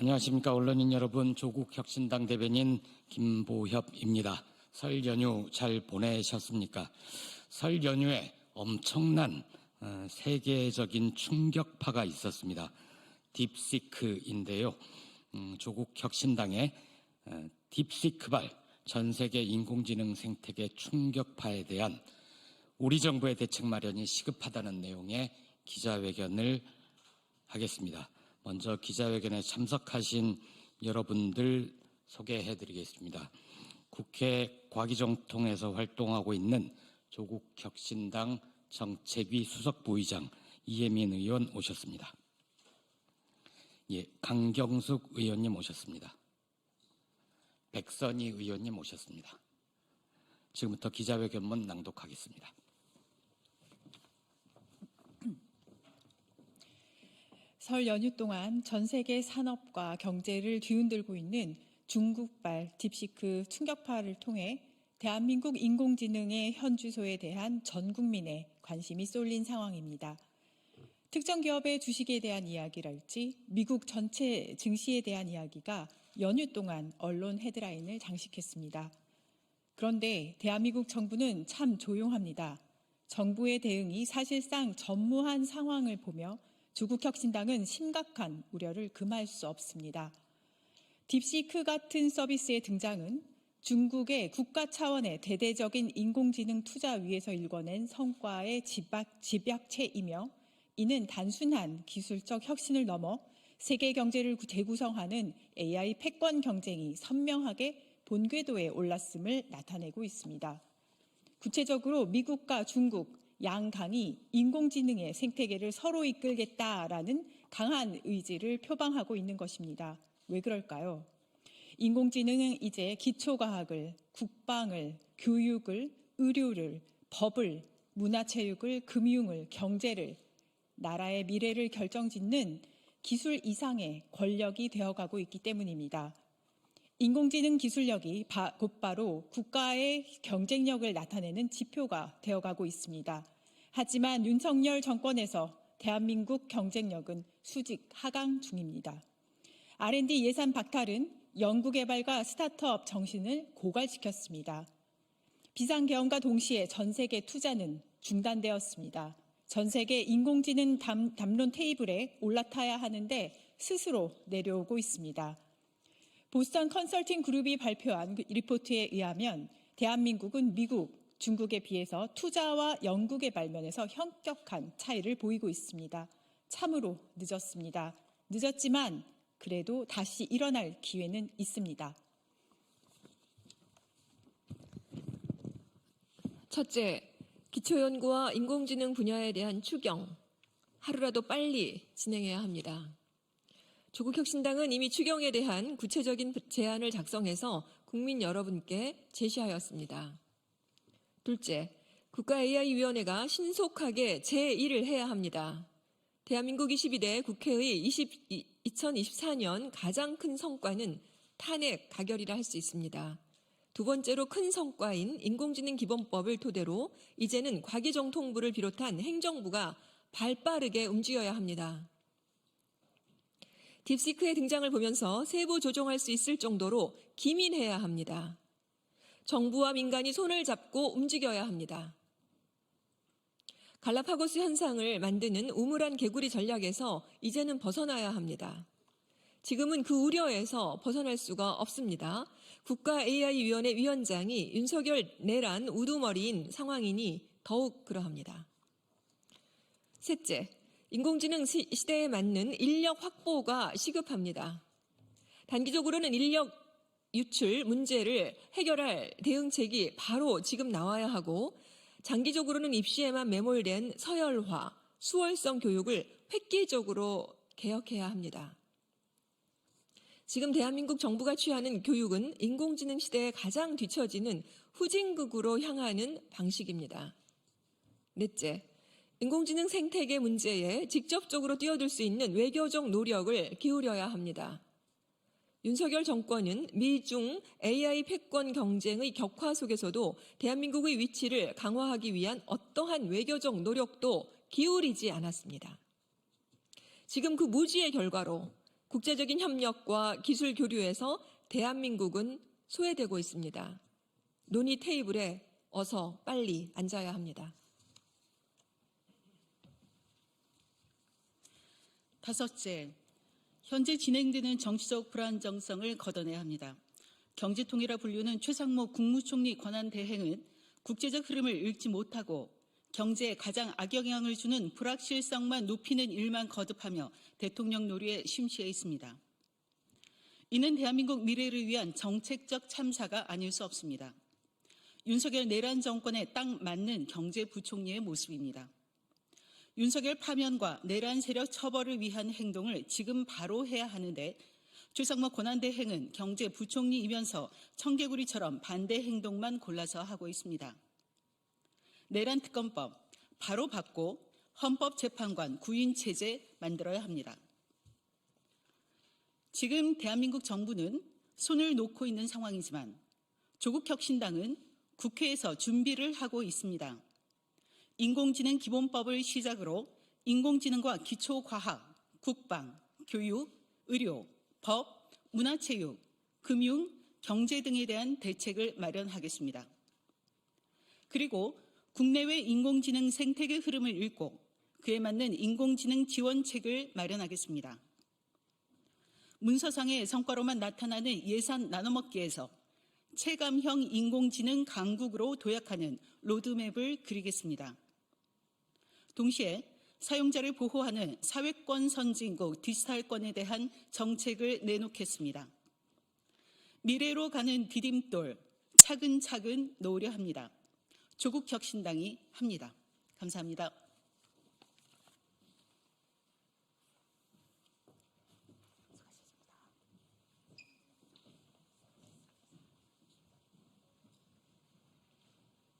안녕하십니까. 언론인 여러분, 조국혁신당 대변인 김보협입니다. 설 연휴 잘 보내셨습니까? 설 연휴에 엄청난 세계적인 충격파가 있었습니다. 딥시크인데요. 조국혁신당의 딥시크발 전 세계 인공지능 생태계 충격파에 대한 우리 정부의 대책 마련이 시급하다는 내용의 기자회견을 하겠습니다. 먼저 기자회견에 참석하신 여러분들 소개해드리겠습니다. 국회 과기정통에서 활동하고 있는 조국혁신당 정책위 수석부의장 이혜민 의원 오셨습니다. 강경숙 의원님 오셨습니다. 백선희 의원님 오셨습니다. 지금부터 기자회견문 낭독하겠습니다. 설 연휴 동안 전 세계 산업과 경제를 뒤흔들고 있는 중국발 딥시크 충격파를 통해 대한민국 인공지능의 현주소에 대한 전 국민의 관심이 쏠린 상황입니다. 특정 기업의 주식에 대한 이야기랄지 미국 전체 증시에 대한 이야기가 연휴 동안 언론 헤드라인을 장식했습니다. 그런데 대한민국 정부는 참 조용합니다. 정부의 대응이 사실상 전무한 상황을 보며 조국혁신당은 심각한 우려를 금할 수 없습니다. 딥시크 같은 서비스의 등장은 중국의 국가 차원의 대대적인 인공지능 투자 위에서 일궈낸 성과의 집약체이며 이는 단순한 기술적 혁신을 넘어 세계 경제를 재구성하는 AI 패권 경쟁이 선명하게 본궤도에 올랐음을 나타내고 있습니다. 구체적으로 미국과 중국, 양강이 인공지능의 생태계를 서로 이끌겠다라는 강한 의지를 표방하고 있는 것입니다. 왜 그럴까요? 인공지능은 이제 기초과학을, 국방을, 교육을, 의료를, 법을, 문화체육을, 금융을, 경제를, 나라의 미래를 결정짓는 기술 이상의 권력이 되어가고 있기 때문입니다. 인공지능 기술력이 곧바로 국가의 경쟁력을 나타내는 지표가 되어가고 있습니다. 하지만 윤석열 정권에서 대한민국 경쟁력은 수직 하강 중입니다. R&D 예산 박탈은 연구개발과 스타트업 정신을 고갈시켰습니다. 비상계엄과 동시에 전 세계 투자는 중단되었습니다. 전 세계 인공지능 담론 테이블에 올라타야 하는데 스스로 내려오고 있습니다. 보스턴 컨설팅 그룹이 발표한 리포트에 의하면 대한민국은 미국, 중국에 비해서 투자와 연구개발 면에서 현격한 차이를 보이고 있습니다. 참으로 늦었습니다. 늦었지만 그래도 다시 일어날 기회는 있습니다. 첫째, 기초연구와 인공지능 분야에 대한 추경, 하루라도 빨리 진행해야 합니다. 조국혁신당은 이미 추경에 대한 구체적인 제안을 작성해서 국민 여러분께 제시하였습니다. 둘째, 국가 AI위원회가 신속하게 제1을 해야 합니다. 대한민국 22대 국회의 2024년 가장 큰 성과는 탄핵 가결이라 할 수 있습니다. 두 번째로 큰 성과인 인공지능 기본법을 토대로 이제는 과기정통부를 비롯한 행정부가 발빠르게 움직여야 합니다. 딥시크의 등장을 보면서 세부 조정할 수 있을 정도로 기민해야 합니다. 정부와 민간이 손을 잡고 움직여야 합니다. 갈라파고스 현상을 만드는 우물안 개구리 전략에서 이제는 벗어나야 합니다. 지금은 그 우려에서 벗어날 수가 없습니다. 국가 AI위원회 위원장이 윤석열 내란 우두머리인 상황이니 더욱 그러합니다. 셋째, 인공지능 시대에 맞는 인력 확보가 시급합니다. 단기적으로는 인력 유출 문제를 해결할 대응책이 바로 지금 나와야 하고 장기적으로는 입시에만 매몰된 서열화, 수월성 교육을 획기적으로 개혁해야 합니다. 지금 대한민국 정부가 취하는 교육은 인공지능 시대에 가장 뒤처지는 후진국으로 향하는 방식입니다. 넷째, 인공지능 생태계 문제에 직접적으로 뛰어들 수 있는 외교적 노력을 기울여야 합니다. 윤석열 정권은 미중 AI 패권 경쟁의 격화 속에서도 대한민국의 위치를 강화하기 위한 어떠한 외교적 노력도 기울이지 않았습니다. 지금 그 무지의 결과로 국제적인 협력과 기술 교류에서 대한민국은 소외되고 있습니다. 논의 테이블에 어서 빨리 앉아야 합니다. 다섯째, 현재 진행되는 정치적 불안정성을 걷어내야 합니다. 경제통이라 불리는 최상목 국무총리 권한대행은 국제적 흐름을 읽지 못하고 경제에 가장 악영향을 주는 불확실성만 높이는 일만 거듭하며 대통령 놀이에 심취해 있습니다. 이는 대한민국 미래를 위한 정책적 참사가 아닐 수 없습니다. 윤석열 내란 정권에 딱 맞는 경제부총리의 모습입니다. 윤석열 파면과 내란 세력 처벌을 위한 행동을 지금 바로 해야 하는데 최상목 권한대행은 경제부총리이면서 청개구리처럼 반대 행동만 골라서 하고 있습니다. 내란 특검법 바로 받고 헌법재판관 구인 체제 만들어야 합니다. 지금 대한민국 정부는 손을 놓고 있는 상황이지만 조국혁신당은 국회에서 준비를 하고 있습니다. 인공지능 기본법을 시작으로 인공지능과 기초과학, 국방, 교육, 의료, 법, 문화체육, 금융, 경제 등에 대한 대책을 마련하겠습니다. 그리고 국내외 인공지능 생태계 흐름을 읽고 그에 맞는 인공지능 지원책을 마련하겠습니다. 문서상의 성과로만 나타나는 예산 나눠먹기에서 체감형 인공지능 강국으로 도약하는 로드맵을 그리겠습니다. 동시에 사용자를 보호하는 사회권 선진국 디지털권에 대한 정책을 내놓겠습니다. 미래로 가는 디딤돌 차근차근 놓으려 합니다. 조국혁신당이 합니다. 감사합니다.